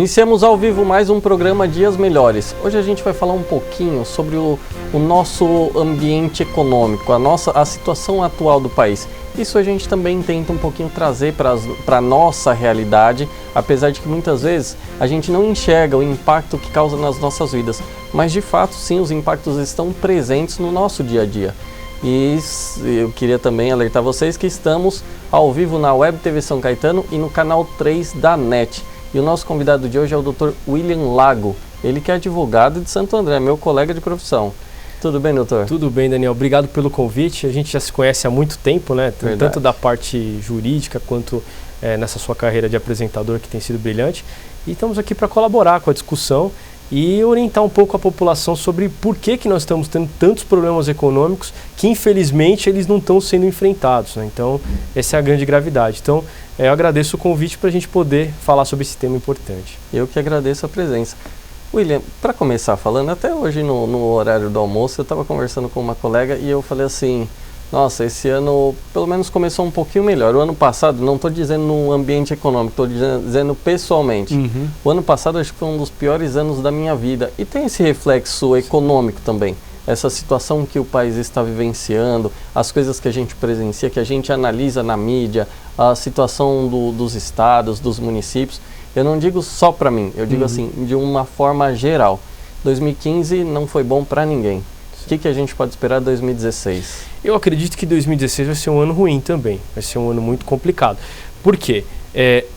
Iniciamos ao vivo mais um programa Dias Melhores. Hoje a gente vai falar um pouquinho sobre o nosso ambiente econômico, a situação atual do país. Isso a gente também tenta um pouquinho trazer para a nossa realidade, apesar de que muitas vezes a gente não enxerga o impacto que causa nas nossas vidas. Mas de fato sim, os impactos estão presentes no nosso dia a dia. E eu queria também alertar vocês que estamos ao vivo na Web TV São Caetano e no canal 3 da NET. E o nosso convidado de hoje é o Dr. William Lago, ele que é advogado de Santo André, meu colega de profissão. Tudo bem, doutor? Tudo bem, Daniel. Obrigado pelo convite. A gente já se conhece há muito tempo, né? Verdade. Tanto da parte jurídica quanto nessa sua carreira de apresentador, que tem sido brilhante. E estamos aqui para colaborar com a discussão e orientar um pouco a população sobre por que nós estamos tendo tantos problemas econômicos que, infelizmente, eles não estão sendo enfrentados, né? Então, essa é a grande gravidade. Então, eu agradeço o convite para a gente poder falar sobre esse tema importante. Eu que agradeço a presença. William, para começar falando, até hoje no horário do almoço, eu estava conversando com uma colega e eu falei assim, nossa, esse ano pelo menos começou um pouquinho melhor. O ano passado, não estou dizendo no ambiente econômico, estou dizendo pessoalmente. O ano passado acho que foi um dos piores anos da minha vida. E tem esse reflexo econômico também. Essa situação que o país está vivenciando, as coisas que a gente presencia, que a gente analisa na mídia, a situação dos estados, dos municípios. Eu não digo só para mim, eu digo assim, de uma forma geral. 2015 não foi bom para ninguém. O que a gente pode esperar de 2016? Eu acredito que 2016 vai ser um ano ruim também, vai ser um ano muito complicado. Por quê?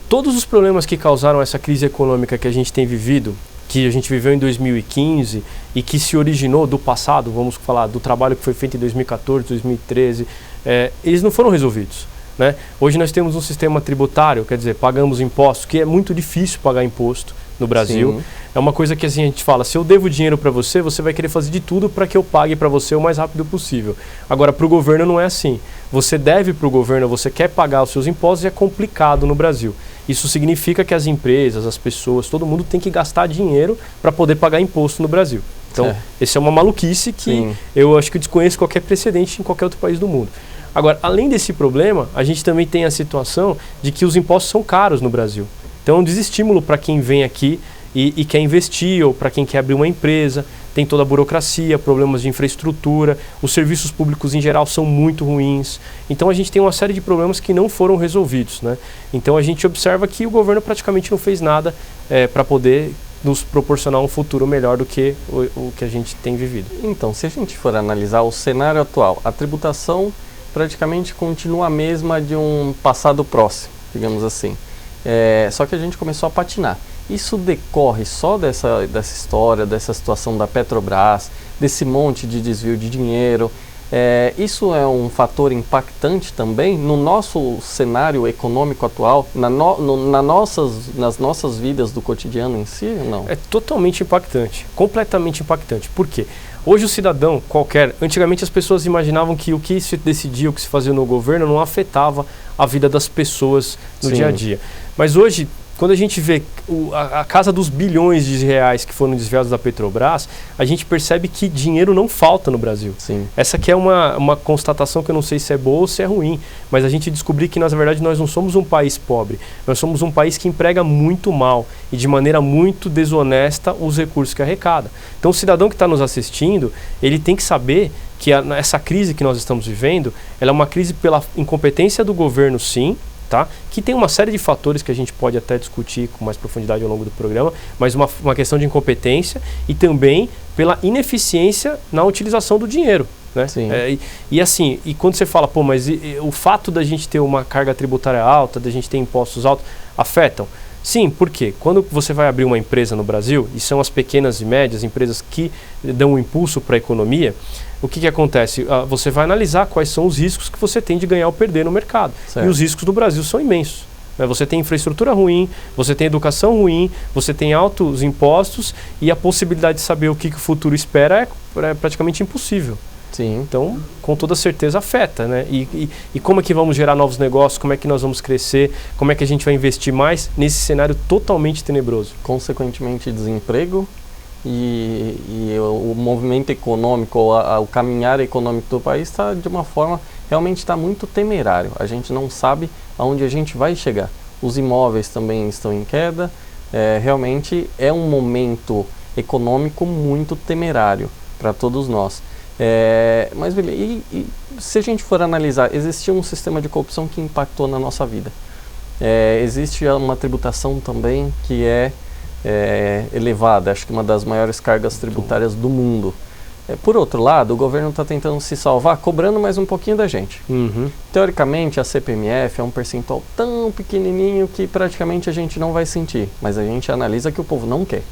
Todos os problemas que causaram essa crise econômica que a gente tem vivido, que a gente viveu em 2015 e que se originou do passado, vamos falar do trabalho que foi feito em 2014, 2013, eles não foram resolvidos, né? Hoje nós temos um sistema tributário, quer dizer, pagamos impostos, que é muito difícil pagar imposto no Brasil. Sim. É uma coisa que assim, a gente fala, se eu devo dinheiro para você, você vai querer fazer de tudo para que eu pague para você o mais rápido possível. Agora, para o governo não é assim. Você deve para o governo, você quer pagar os seus impostos e é complicado no Brasil. Isso significa que as empresas, as pessoas, todo mundo tem que gastar dinheiro para poder pagar imposto no Brasil. Então, essa é uma maluquice que eu acho que desconheço qualquer precedente em qualquer outro país do mundo. Agora, além desse problema, a gente também tem a situação de que os impostos são caros no Brasil. Então, é um desestímulo para quem vem aqui e quer investir, ou para quem quer abrir uma empresa. Tem toda a burocracia, problemas de infraestrutura, os serviços públicos em geral são muito ruins. Então, a gente tem uma série de problemas que não foram resolvidos, né? Então, a gente observa que o governo praticamente não fez nada para poder nos proporcionar um futuro melhor do que o que a gente tem vivido. Então, se a gente for analisar o cenário atual, a tributação praticamente continua a mesma de um passado próximo, digamos assim. Só que a gente começou a patinar. Isso decorre só dessa história, dessa situação da Petrobras, desse monte de desvio de dinheiro. Isso é um fator impactante também no nosso cenário econômico atual, nas nossas vidas do cotidiano em si, ou não? É totalmente impactante, completamente impactante. Por quê? Hoje o cidadão qualquer, antigamente as pessoas imaginavam que o que se decidia, o que se fazia no governo não afetava a vida das pessoas no dia a dia. Mas hoje, quando a gente vê a casa dos bilhões de reais que foram desviados da Petrobras, a gente percebe que dinheiro não falta no Brasil. Sim. Essa aqui é uma constatação que eu não sei se é boa ou se é ruim, mas a gente descobriu que, na verdade, nós não somos um país pobre. Nós somos um país que emprega muito mal e de maneira muito desonesta os recursos que arrecada. Então, o cidadão que está nos assistindo, ele tem que saber que essa crise que nós estamos vivendo, ela é uma crise pela incompetência do governo, sim, tá? Que tem uma série de fatores que a gente pode até discutir com mais profundidade ao longo do programa, mas uma questão de incompetência e também pela ineficiência na utilização do dinheiro, né? Sim. E quando você fala, pô, mas o fato da gente ter uma carga tributária alta, da gente ter impostos altos, afetam? Sim, por quê? Quando você vai abrir uma empresa no Brasil, e são as pequenas e médias empresas que dão um impulso para a economia, o que acontece? Você vai analisar quais são os riscos que você tem de ganhar ou perder no mercado. Certo. E os riscos do Brasil são imensos. Você tem infraestrutura ruim, você tem educação ruim, você tem altos impostos e a possibilidade de saber o que o futuro espera é praticamente impossível. Sim. Então, com toda certeza afeta, né? E como é que vamos gerar novos negócios, como é que nós vamos crescer, como é que a gente vai investir mais nesse cenário totalmente tenebroso? Consequentemente, desemprego e o movimento econômico, o caminhar econômico do país está de uma forma, realmente está muito temerário. A gente não sabe aonde a gente vai chegar. Os imóveis também estão em queda, Realmente é um momento econômico muito temerário para todos nós. Mas se a gente for analisar, existiu um sistema de corrupção que impactou na nossa vida. Existe uma tributação também que é elevada, acho que uma das maiores cargas tributárias do mundo. Por outro lado, o governo está tentando se salvar cobrando mais um pouquinho da gente. Teoricamente, a CPMF é um percentual tão pequenininho que praticamente a gente não vai sentir, mas a gente analisa que o povo não quer.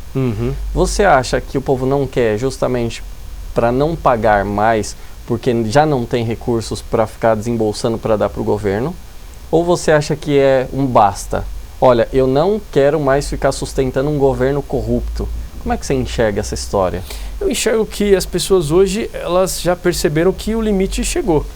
Você acha que o povo não quer justamente para não pagar mais, porque já não tem recursos para ficar desembolsando para dar para o governo? Ou você acha que é um basta? Olha, eu não quero mais ficar sustentando um governo corrupto. Como é que você enxerga essa história? Eu enxergo que as pessoas hoje, elas já perceberam que o limite chegou.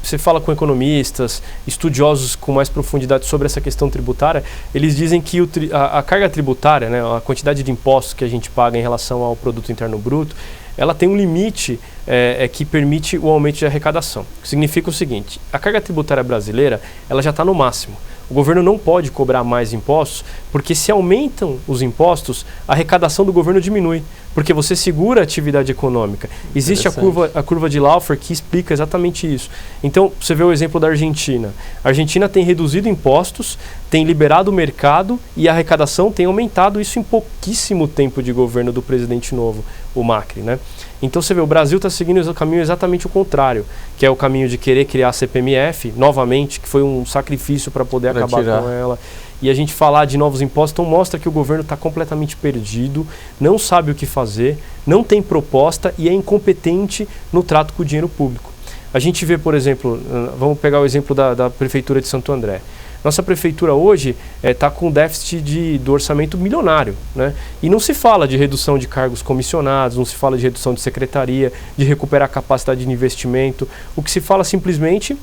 Você fala com economistas, estudiosos com mais profundidade sobre essa questão tributária, eles dizem que a carga tributária, né, a quantidade de impostos que a gente paga em relação ao produto interno bruto, ela tem um limite que permite o aumento de arrecadação. Significa o seguinte, a carga tributária brasileira, ela já está no máximo. O governo não pode cobrar mais impostos, porque se aumentam os impostos, a arrecadação do governo diminui, porque você segura a atividade econômica. Existe a curva de Laffer que explica exatamente isso. Então, você vê o exemplo da Argentina. A Argentina tem reduzido impostos, tem liberado o mercado e a arrecadação tem aumentado, isso em pouquíssimo tempo de governo do presidente novo, o Macri, né? Então você vê, o Brasil está seguindo o caminho exatamente o contrário, que é o caminho de querer criar a CPMF, novamente, que foi um sacrifício para poder acabar com ela. E a gente falar de novos impostos, então mostra que o governo está completamente perdido, não sabe o que fazer, não tem proposta e é incompetente no trato com o dinheiro público. A gente vê, por exemplo, vamos pegar o exemplo da Prefeitura de Santo André. Nossa prefeitura hoje está com déficit do orçamento milionário, né? E não se fala de redução de cargos comissionados, não se fala de redução de secretaria, de recuperar a capacidade de investimento. O que se fala simplesmente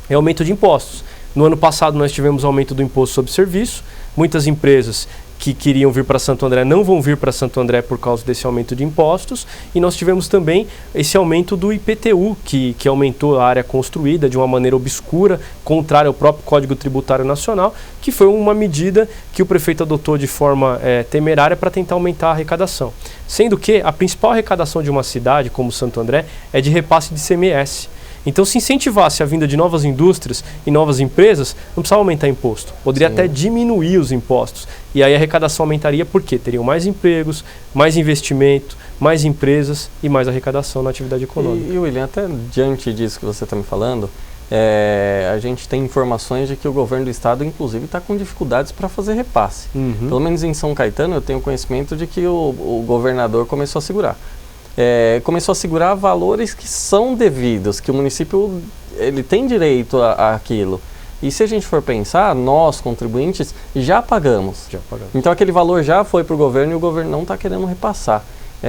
é aumento de impostos. No ano passado nós tivemos aumento do imposto sobre serviço, muitas empresas que queriam vir para Santo André não vão vir para Santo André por causa desse aumento de impostos, e nós tivemos também esse aumento do IPTU, que aumentou a área construída de uma maneira obscura, contrária ao próprio Código Tributário Nacional, que foi uma medida que o prefeito adotou de forma temerária para tentar aumentar a arrecadação. Sendo que a principal arrecadação de uma cidade como Santo André é de repasse de ICMS. Então, se incentivasse a vinda de novas indústrias e novas empresas, não precisava aumentar imposto. Poderia até diminuir os impostos. E aí a arrecadação aumentaria porque teriam mais empregos, mais investimento, mais empresas e mais arrecadação na atividade econômica. E William, até diante disso que você está me falando, a gente tem informações de que o governo do estado, inclusive, está com dificuldades para fazer repasse. Pelo menos em São Caetano, eu tenho conhecimento de que o governador começou a segurar. Começou a segurar valores que são devidos, que o município ele tem direito àquilo. E se a gente for pensar, nós, contribuintes, já pagamos. Então aquele valor já foi para o governo e o governo não está querendo repassar.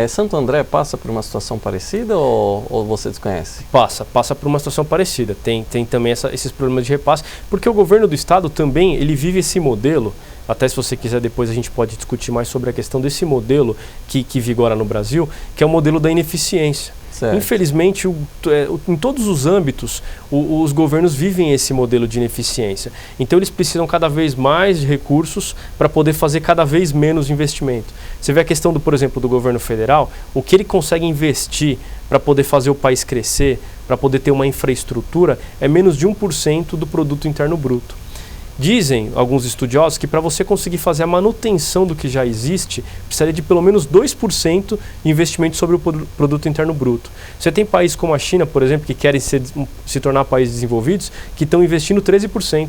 Santo André passa por uma situação parecida ou você desconhece? Passa por uma situação parecida. Tem também esses problemas de repasse, porque o governo do estado também ele vive esse modelo. Até se você quiser depois a gente pode discutir mais sobre a questão desse modelo que vigora no Brasil, que é o modelo da ineficiência. Certo. Infelizmente, em todos os âmbitos, os governos vivem esse modelo de ineficiência. Então, eles precisam cada vez mais de recursos para poder fazer cada vez menos investimento. Você vê a questão, por exemplo, do governo federal, o que ele consegue investir para poder fazer o país crescer, para poder ter uma infraestrutura, é menos de 1% do produto interno bruto. Dizem alguns estudiosos que para você conseguir fazer a manutenção do que já existe, precisaria de pelo menos 2% de investimento sobre o produto interno bruto. Você tem países como a China, por exemplo, que querem se tornar países desenvolvidos, que estão investindo 13%.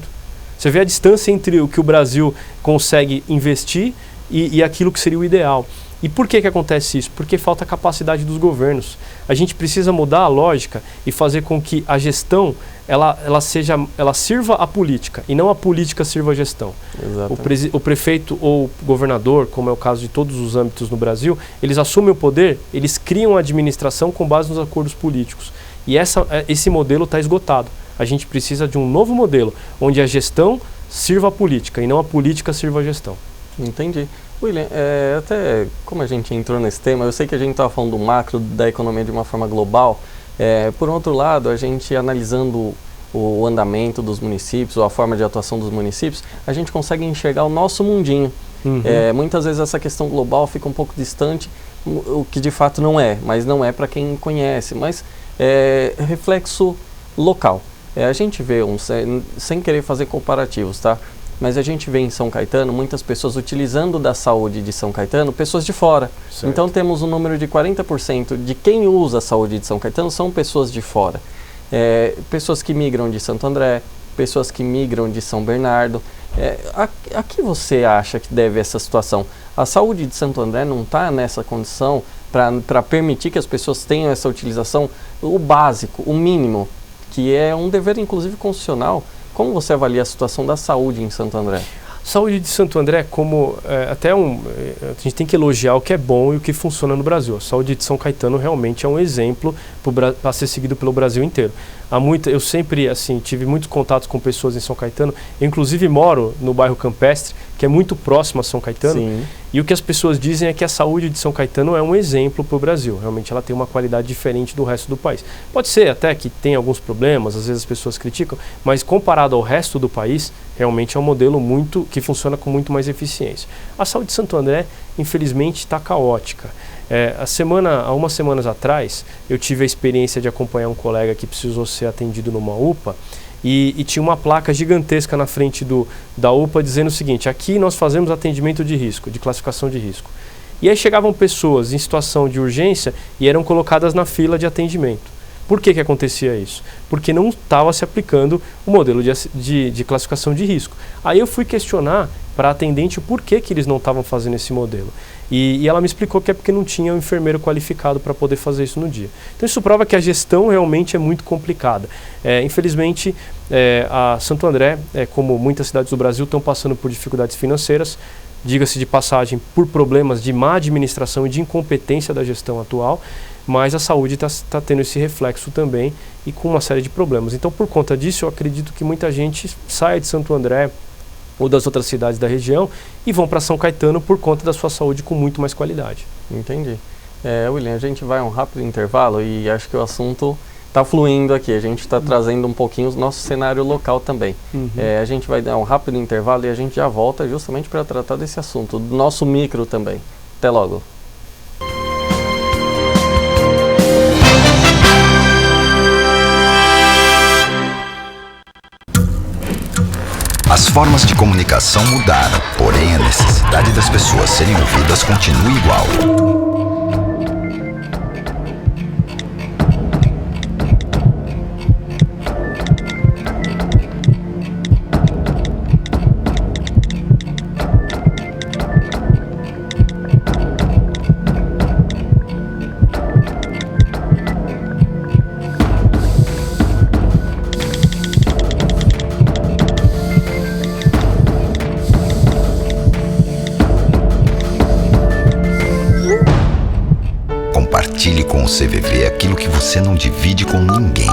Você vê a distância entre o que o Brasil consegue investir e aquilo que seria o ideal. E por que acontece isso? Porque falta capacidade dos governos. A gente precisa mudar a lógica e fazer com que a gestão ela sirva a política e não a política sirva a gestão. O prefeito ou governador, como é o caso de todos os âmbitos no Brasil, eles assumem o poder, eles criam a administração com base nos acordos políticos. E esse modelo está esgotado. A gente precisa de um novo modelo, onde a gestão sirva a política e não a política sirva a gestão. Entendi. William, até como a gente entrou nesse tema, eu sei que a gente estava falando do macro, da economia de uma forma global. Por outro lado, a gente analisando o andamento dos municípios, ou a forma de atuação dos municípios, a gente consegue enxergar o nosso mundinho. Muitas vezes essa questão global fica um pouco distante, o que de fato não é, mas não é para quem conhece, mas é reflexo local. A gente vê, sem querer fazer comparativos, tá? Mas a gente vê em São Caetano muitas pessoas utilizando da saúde de São Caetano, pessoas de fora. Certo. Então temos um número de 40% de quem usa a saúde de São Caetano são pessoas de fora. Pessoas que migram de Santo André, pessoas que migram de São Bernardo. A que você acha que deve essa situação? A saúde de Santo André não está nessa condição para permitir que as pessoas tenham essa utilização, o básico, o mínimo, que é um dever inclusive constitucional. Como você avalia a situação da saúde em Santo André? Saúde de Santo André, a gente tem que elogiar o que é bom e o que funciona no Brasil. A saúde de São Caetano realmente é um exemplo para ser seguido pelo Brasil inteiro. Eu sempre tive muitos contatos com pessoas em São Caetano. Eu, inclusive, moro no bairro Campestre, que é muito próximo a São Caetano. Sim. E o que as pessoas dizem é que a saúde de São Caetano é um exemplo para o Brasil. Realmente ela tem uma qualidade diferente do resto do país. Pode ser até que tem alguns problemas, às vezes as pessoas criticam, mas comparado ao resto do país, realmente é um modelo que funciona com muito mais eficiência. A saúde de Santo André, infelizmente, está caótica. Há umas semanas atrás, eu tive a experiência de acompanhar um colega que precisou ser atendido numa UPA e tinha uma placa gigantesca na frente da UPA dizendo o seguinte: aqui nós fazemos atendimento de risco, de classificação de risco. E aí chegavam pessoas em situação de urgência e eram colocadas na fila de atendimento. Por que acontecia isso? Porque não estava se aplicando o modelo de classificação de risco. Aí eu fui questionar para a atendente o porquê que eles não estavam fazendo esse modelo. E ela me explicou que é porque não tinha um enfermeiro qualificado para poder fazer isso no dia. Então isso prova que a gestão realmente é muito complicada. Infelizmente, a Santo André, como muitas cidades do Brasil, estão passando por dificuldades financeiras, diga-se de passagem, por problemas de má administração e de incompetência da gestão atual, mas a saúde está tendo esse reflexo também e com uma série de problemas. Então, por conta disso, eu acredito que muita gente saia de Santo André ou das outras cidades da região e vão para São Caetano por conta da sua saúde com muito mais qualidade. Entendi. William, a gente vai a um rápido intervalo e acho que o assunto está fluindo aqui. A gente está trazendo um pouquinho o nosso cenário local também. A gente vai dar um rápido intervalo e a gente já volta justamente para tratar desse assunto, do nosso micro também. Até logo. As formas de comunicação mudaram, porém a necessidade das pessoas serem ouvidas continua igual. Compartilhe com o CVV aquilo que você não divide com ninguém.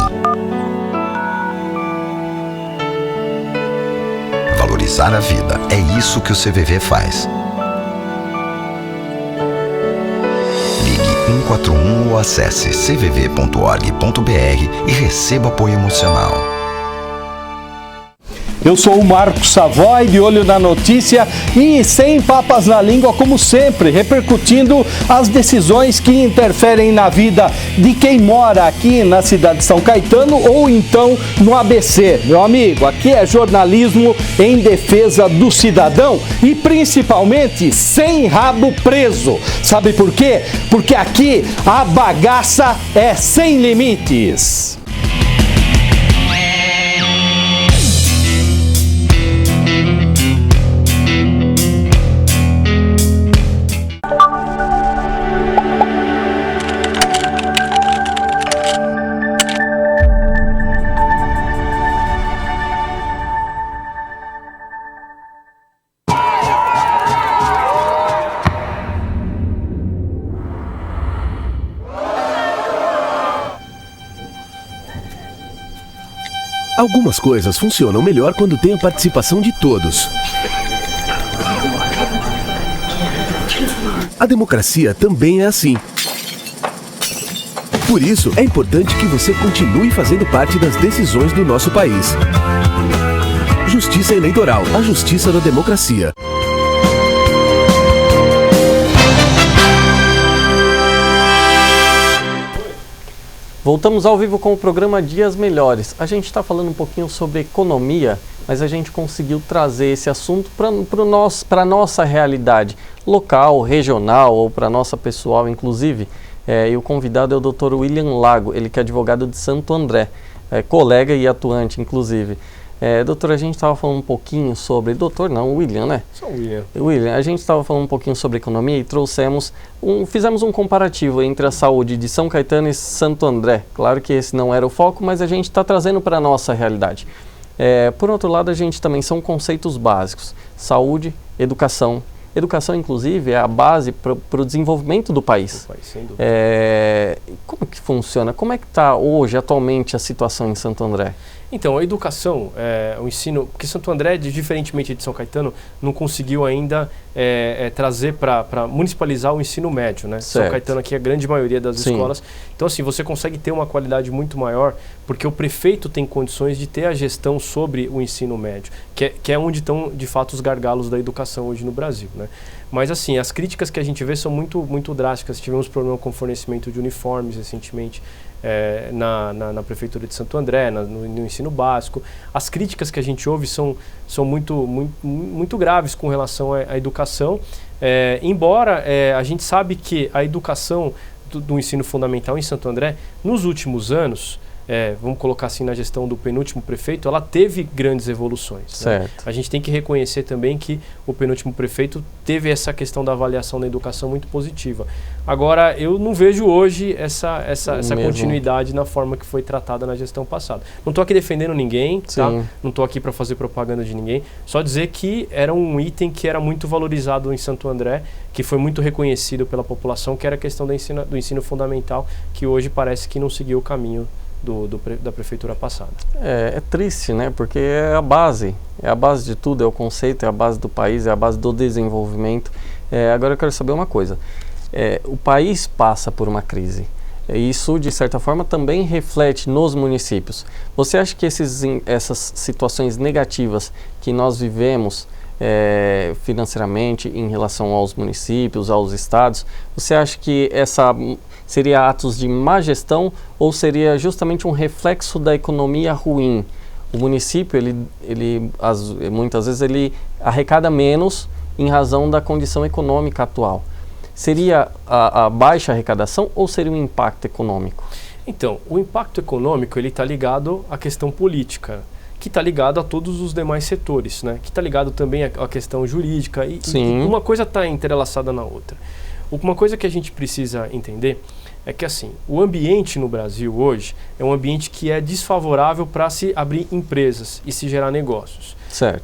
Valorizar a vida, é isso que o CVV faz. Ligue 141 ou acesse cvv.org.br e receba apoio emocional. Eu sou o Marcos Savoy, de olho na notícia e sem papas na língua, como sempre, repercutindo as decisões que interferem na vida de quem mora aqui na cidade de São Caetano ou então no ABC. Meu amigo, aqui é jornalismo em defesa do cidadão e principalmente sem rabo preso. Sabe por quê? Porque aqui a bagaça é sem limites. Algumas coisas funcionam melhor quando tem a participação de todos. A democracia também é assim. Por isso, é importante que você continue fazendo parte das decisões do nosso país. Justiça Eleitoral, a justiça da democracia. Voltamos ao vivo com o programa Dias Melhores. A gente está falando um pouquinho sobre economia, mas a gente conseguiu trazer esse assunto para a nossa realidade local, regional ou para a nossa pessoal, inclusive. E o convidado é o Dr. William Lago, ele que é advogado de Santo André, colega e atuante, inclusive. Doutor, a gente estava falando um pouquinho sobre... Doutor não, William, né? Só o William. William, a gente estava falando um pouquinho sobre economia e fizemos um comparativo entre a saúde de São Caetano e Santo André. Claro que esse não era o foco, mas a gente está trazendo para a nossa realidade. Por outro lado, a gente também são conceitos básicos. Saúde, educação. Educação, inclusive, é a base para o desenvolvimento do país. Sem dúvida. Como que funciona? Como é que está hoje, atualmente, a situação em Santo André? Então, a educação, o ensino, porque Santo André, diferentemente de São Caetano, não conseguiu ainda trazer para municipalizar o ensino médio, né? São Caetano aqui é a grande maioria das escolas. Então, assim, você consegue ter uma qualidade muito maior, porque o prefeito tem condições de ter a gestão sobre o ensino médio, que é onde estão, de fato, os gargalos da educação hoje no Brasil, né? Mas, assim, as críticas que a gente vê são muito, muito drásticas. Tivemos problema com fornecimento de uniformes recentemente, na Prefeitura de Santo André, no ensino básico. As críticas que a gente ouve são muito graves com relação à educação, embora a gente sabe que a educação do ensino fundamental em Santo André, nos últimos anos, vamos colocar assim, na gestão do penúltimo prefeito, ela teve grandes evoluções. Né? A gente tem que reconhecer também que o penúltimo prefeito teve essa questão da avaliação da educação muito positiva. Agora, eu não vejo hoje essa continuidade na forma que foi tratada na gestão passada. Não estou aqui defendendo ninguém, tá? Não estou aqui para fazer propaganda de ninguém, só dizer que era um item que era muito valorizado em Santo André, que foi muito reconhecido pela população, que era a questão do ensino fundamental, que hoje parece que não seguiu o caminho da prefeitura passada. É triste, né? Porque é a base de tudo, é o conceito, é a base do país, é a base do desenvolvimento. Agora eu quero saber uma coisa, o país passa por uma crise, e isso de certa forma também reflete nos municípios. Você acha que essas situações negativas que nós vivemos financeiramente em relação aos municípios, aos estados, você acha que seria atos de má gestão ou seria justamente um reflexo da economia ruim? O município, muitas vezes, ele arrecada menos em razão da condição econômica atual. Seria a baixa arrecadação ou seria um impacto econômico? Então, o impacto econômico ele está ligado à questão política, que está ligado a todos os demais setores, né? Que está ligado também à questão jurídica e uma coisa está entrelaçada na outra. Uma coisa que a gente precisa entender é que assim, o ambiente no Brasil hoje é um ambiente que é desfavorável para se abrir empresas e se gerar negócios. Certo.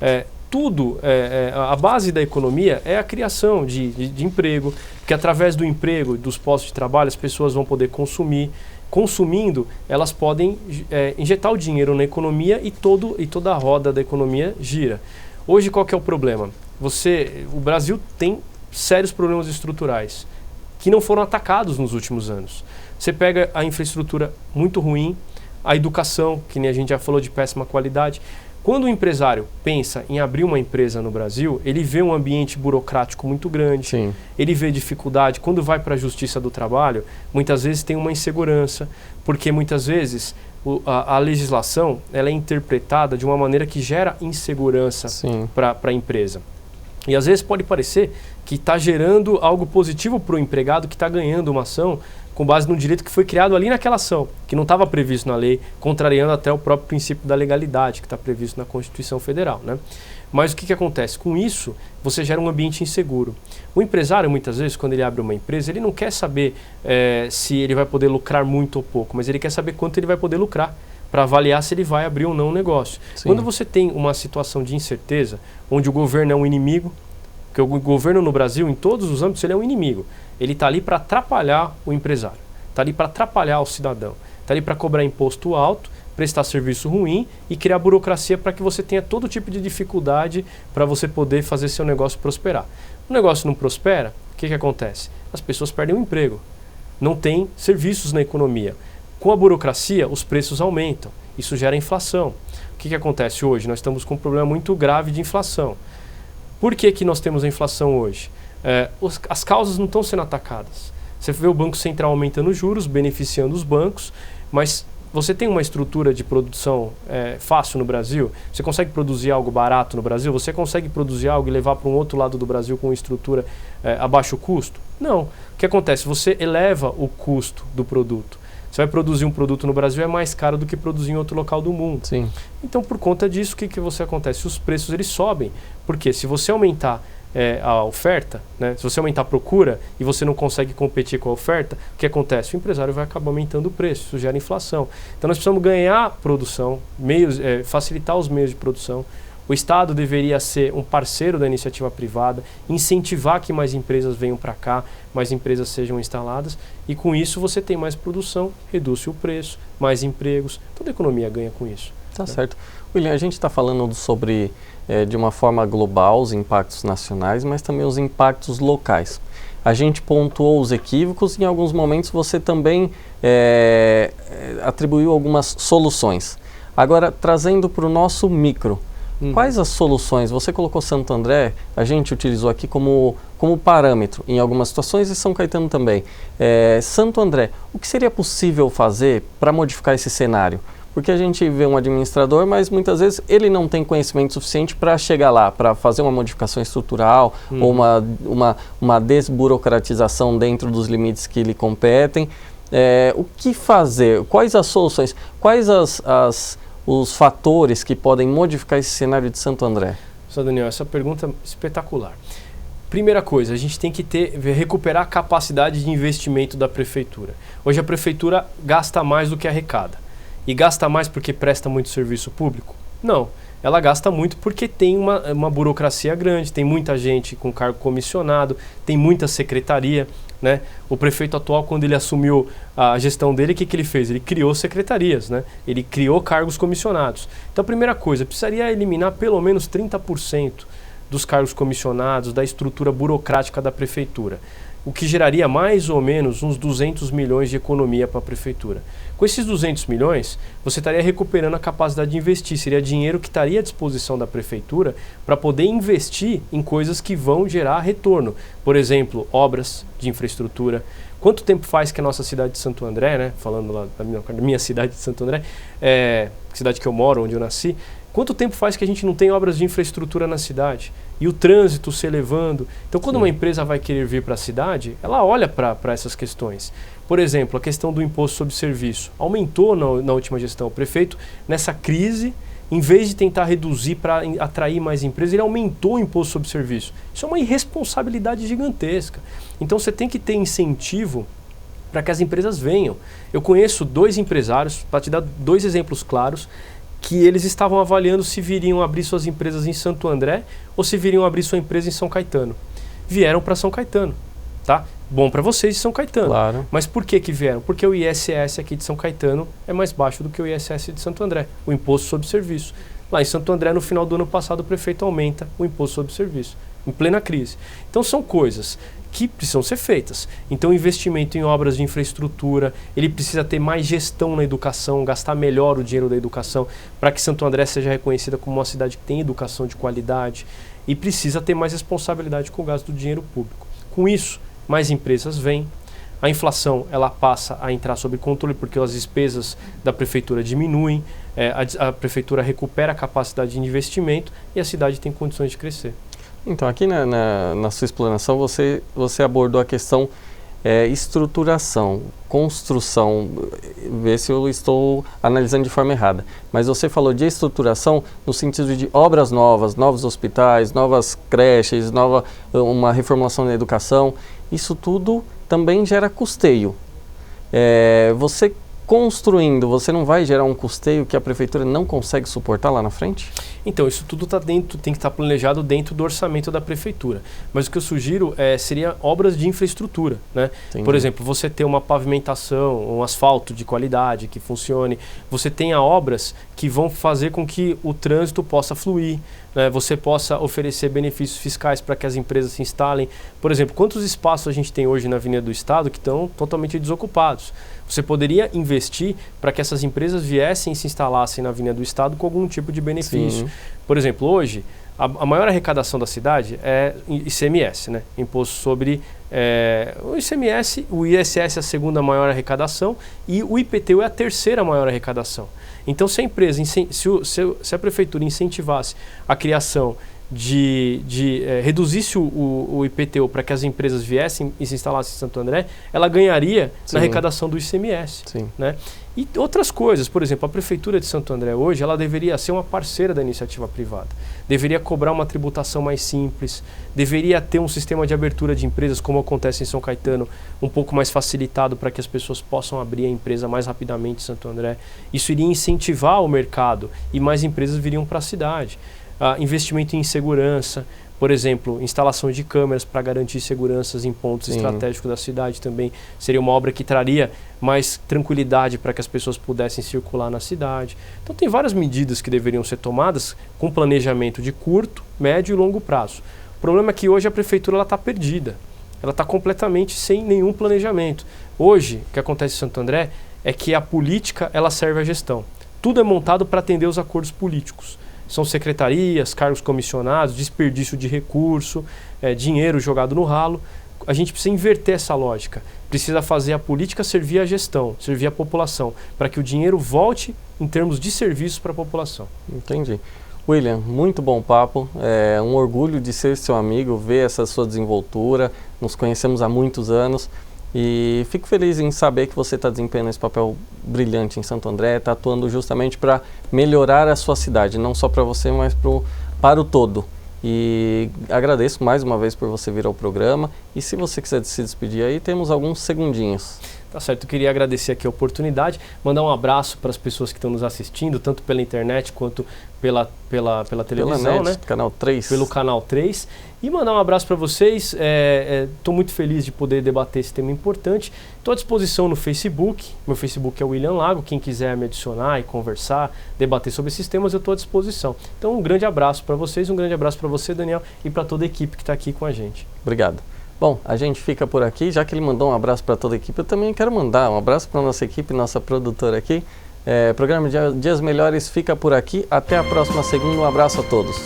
A base da economia é a criação de emprego, que através do emprego, dos postos de trabalho, as pessoas vão poder consumir. Consumindo, elas podem injetar o dinheiro na economia e toda a roda da economia gira. Hoje, qual que é o problema? O Brasil tem sérios problemas estruturais que não foram atacados nos últimos anos. Você pega a infraestrutura muito ruim, a educação, que nem a gente já falou, de péssima qualidade. Quando o empresário pensa em abrir uma empresa no Brasil, ele vê um ambiente burocrático muito grande, ele vê dificuldade. Quando vai para a Justiça do Trabalho, muitas vezes tem uma insegurança, porque muitas vezes a legislação ela é interpretada de uma maneira que gera insegurança para a empresa. E às vezes pode parecer que está gerando algo positivo para o empregado que está ganhando uma ação com base no direito que foi criado ali naquela ação, que não estava previsto na lei, contrariando até o próprio princípio da legalidade que está previsto na Constituição Federal, né? Mas o que acontece? Com isso, você gera um ambiente inseguro. O empresário, muitas vezes, quando ele abre uma empresa, ele não quer saber se ele vai poder lucrar muito ou pouco, mas ele quer saber quanto ele vai poder lucrar, para avaliar se ele vai abrir ou não um negócio. Quando você tem uma situação de incerteza, onde o governo é um inimigo, porque o governo no Brasil, em todos os âmbitos, ele é um inimigo. Ele está ali para atrapalhar o empresário, está ali para atrapalhar o cidadão, está ali para cobrar imposto alto, prestar serviço ruim e criar burocracia para que você tenha todo tipo de dificuldade para você poder fazer seu negócio prosperar. O negócio não prospera, o que acontece? As pessoas perdem o emprego. não tem serviços na economia. Com a burocracia, os preços aumentam. Isso gera inflação. O que acontece hoje? Nós estamos com um problema muito grave de inflação. Por que nós temos a inflação hoje? As causas não estão sendo atacadas. Você vê o Banco Central aumentando os juros, beneficiando os bancos, mas você tem uma estrutura de produção fácil no Brasil? Você consegue produzir algo barato no Brasil? Você consegue produzir algo e levar para um outro lado do Brasil com uma estrutura a baixo custo? Não. O que acontece? Você eleva o custo do produto. Você vai produzir um produto no Brasil é mais caro do que produzir em outro local do mundo. Sim. Então, por conta disso, o que você acontece? Os preços eles sobem. Porque se você aumentar a oferta, né? Se você aumentar a procura e você não consegue competir com a oferta, o que acontece? O empresário vai acabar aumentando o preço, isso gera inflação. Então nós precisamos ganhar produção, facilitar os meios de produção. O Estado deveria ser um parceiro da iniciativa privada, incentivar que mais empresas venham para cá, mais empresas sejam instaladas, e com isso você tem mais produção, reduz o preço, mais empregos, toda a economia ganha com isso. Tá certo. William, a gente está falando sobre, de uma forma global, os impactos nacionais, mas também os impactos locais. A gente pontuou os equívocos e em alguns momentos você também atribuiu algumas soluções. Agora, trazendo para o nosso micro, quais as soluções? Você colocou Santo André, a gente utilizou aqui como parâmetro em algumas situações e São Caetano também. Santo André, o que seria possível fazer para modificar esse cenário? Porque a gente vê um administrador, mas muitas vezes ele não tem conhecimento suficiente para chegar lá, para fazer uma modificação estrutural ou uma desburocratização dentro dos limites que lhe competem. O que fazer? Quais as soluções? Quais os fatores que podem modificar esse cenário de Santo André? Sr. Daniel, essa pergunta é espetacular. Primeira coisa, a gente tem que recuperar a capacidade de investimento da prefeitura. Hoje a prefeitura gasta mais do que arrecada. E gasta mais porque presta muito serviço público? Não. Ela gasta muito porque tem uma burocracia grande, tem muita gente com cargo comissionado, tem muita secretaria, né? O prefeito atual, quando ele assumiu a gestão dele, o que ele fez? Ele criou secretarias, né? Ele criou cargos comissionados. Então, a primeira coisa, precisaria eliminar pelo menos 30% dos cargos comissionados, da estrutura burocrática da prefeitura, o que geraria mais ou menos uns 200 milhões de economia para a prefeitura. Com esses 200 milhões, você estaria recuperando a capacidade de investir, seria dinheiro que estaria à disposição da prefeitura para poder investir em coisas que vão gerar retorno. Por exemplo, obras de infraestrutura. Quanto tempo faz que a nossa cidade de Santo André, né, falando lá da minha cidade de Santo André, cidade que eu moro, onde eu nasci, quanto tempo faz que a gente não tem obras de infraestrutura na cidade? E o trânsito se elevando. Então, quando uma empresa vai querer vir para a cidade, ela olha para essas questões. Por exemplo, a questão do imposto sobre serviço. Aumentou na última gestão. O prefeito, nessa crise, em vez de tentar reduzir para atrair mais empresas, ele aumentou o imposto sobre serviço. Isso é uma irresponsabilidade gigantesca. Então, você tem que ter incentivo para que as empresas venham. Eu conheço 2 empresários, para te dar 2 exemplos claros, que eles estavam avaliando se viriam abrir suas empresas em Santo André ou se viriam abrir sua empresa em São Caetano. Vieram para São Caetano, tá? Bom para vocês de São Caetano. Claro. Mas por que vieram? Porque o ISS aqui de São Caetano é mais baixo do que o ISS de Santo André, o imposto sobre serviço. Lá em Santo André, no final do ano passado, o prefeito aumenta o imposto sobre serviço, em plena crise. Então são coisas que precisam ser feitas. Então, investimento em obras de infraestrutura, ele precisa ter mais gestão na educação, gastar melhor o dinheiro da educação, para que Santo André seja reconhecida como uma cidade que tem educação de qualidade, e precisa ter mais responsabilidade com o gasto do dinheiro público. Com isso, mais empresas vêm, a inflação ela passa a entrar sob controle porque as despesas da prefeitura diminuem, a prefeitura recupera a capacidade de investimento e a cidade tem condições de crescer. Então, aqui na sua explanação, você abordou a questão estruturação, construção, ver se eu estou analisando de forma errada. Mas você falou de estruturação no sentido de obras novas, novos hospitais, novas creches, uma reformulação da educação. Isso tudo também gera custeio. Você construindo, você não vai gerar um custeio que a prefeitura não consegue suportar lá na frente? Então, isso tudo tem que estar planejado dentro do orçamento da prefeitura. Mas o que eu sugiro seria obras de infraestrutura, né? Por exemplo, você ter uma pavimentação, um asfalto de qualidade que funcione, você tenha obras que vão fazer com que o trânsito possa fluir, né? Você possa oferecer benefícios fiscais para que as empresas se instalem. Por exemplo, quantos espaços a gente tem hoje na Avenida do Estado que estão totalmente desocupados? Você poderia investir para que essas empresas viessem e se instalassem na Avenida do Estado com algum tipo de benefício. Sim. Por exemplo, hoje, a maior arrecadação da cidade é ICMS, né? Imposto sobre o ICMS, o ISS é a segunda maior arrecadação e o IPTU é a terceira maior arrecadação. Então, se a empresa, se a prefeitura incentivasse a criação reduzisse o IPTU para que as empresas viessem e se instalassem em Santo André, ela ganharia na arrecadação do ICMS. Né? E outras coisas, por exemplo, a Prefeitura de Santo André hoje, ela deveria ser uma parceira da iniciativa privada. Deveria cobrar uma tributação mais simples, deveria ter um sistema de abertura de empresas, como acontece em São Caetano, um pouco mais facilitado para que as pessoas possam abrir a empresa mais rapidamente em Santo André. Isso iria incentivar o mercado e mais empresas viriam para a cidade. Investimento em segurança, por exemplo, instalação de câmeras para garantir seguranças em pontos estratégicos da cidade também seria uma obra que traria mais tranquilidade para que as pessoas pudessem circular na cidade. Então tem várias medidas que deveriam ser tomadas com planejamento de curto, médio e longo prazo. O problema é que hoje a prefeitura está perdida, ela está completamente sem nenhum planejamento. Hoje, o que acontece em Santo André é que a política ela serve à gestão. Tudo é montado para atender os acordos políticos. São secretarias, cargos comissionados, desperdício de recurso, dinheiro jogado no ralo. A gente precisa inverter essa lógica. Precisa fazer a política servir à gestão, servir à população, para que o dinheiro volte em termos de serviços para a população. Entendi. William, muito bom papo. É um orgulho de ser seu amigo, ver essa sua desenvoltura. Nos conhecemos há muitos anos. E fico feliz em saber que você está desempenhando esse papel brilhante em Santo André, está atuando justamente para melhorar a sua cidade, não só para você, mas para o todo. E agradeço mais uma vez por você vir ao programa. E se você quiser se despedir aí, temos alguns segundinhos. Tá certo, eu queria agradecer aqui a oportunidade, mandar um abraço para as pessoas que estão nos assistindo, tanto pela internet quanto pela televisão, pela net, né? Canal 3. Pelo Canal 3. E mandar um abraço para vocês. Estou muito feliz de poder debater esse tema importante. Estou à disposição no Facebook. Meu Facebook é William Lago. Quem quiser me adicionar e conversar, debater sobre esses temas, eu estou à disposição. Então, um grande abraço para vocês, um grande abraço para você, Daniel, e para toda a equipe que está aqui com a gente. Obrigado. Bom, a gente fica por aqui. Já que ele mandou um abraço para toda a equipe, eu também quero mandar um abraço para a nossa equipe, nossa produtora aqui. Programa Dias Melhores fica por aqui. Até a próxima segunda. Um abraço a todos.